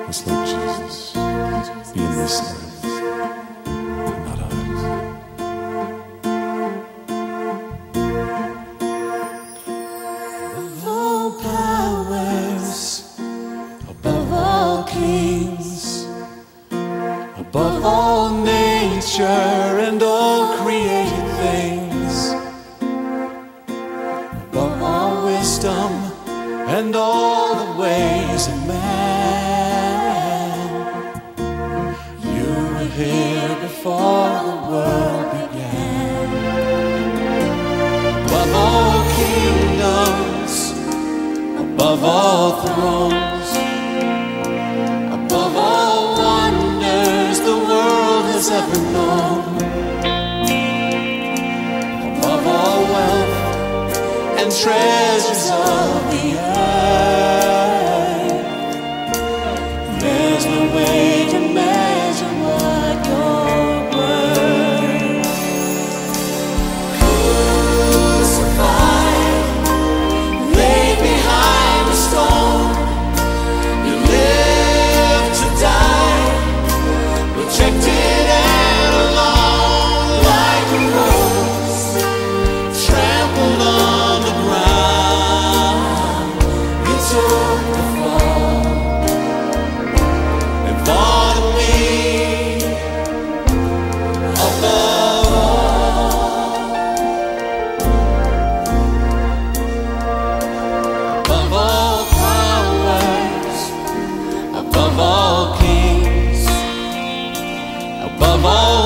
must let Jesus be in this life, not ours. Above all powers, above all kings, above all nature and all created things, above all wisdom and all the ways of man, you were here before the world began. Above all kingdoms, above all thrones, above all wonders the world has ever known, above all wealth and treasures of the earth, there's no way to measure what you're worth. Crucified, laid behind a stone, you lived to die, rejected and alone, like a rose trampled on the ground. You took the fall and fought me above all. Above all powers, above all kings, above all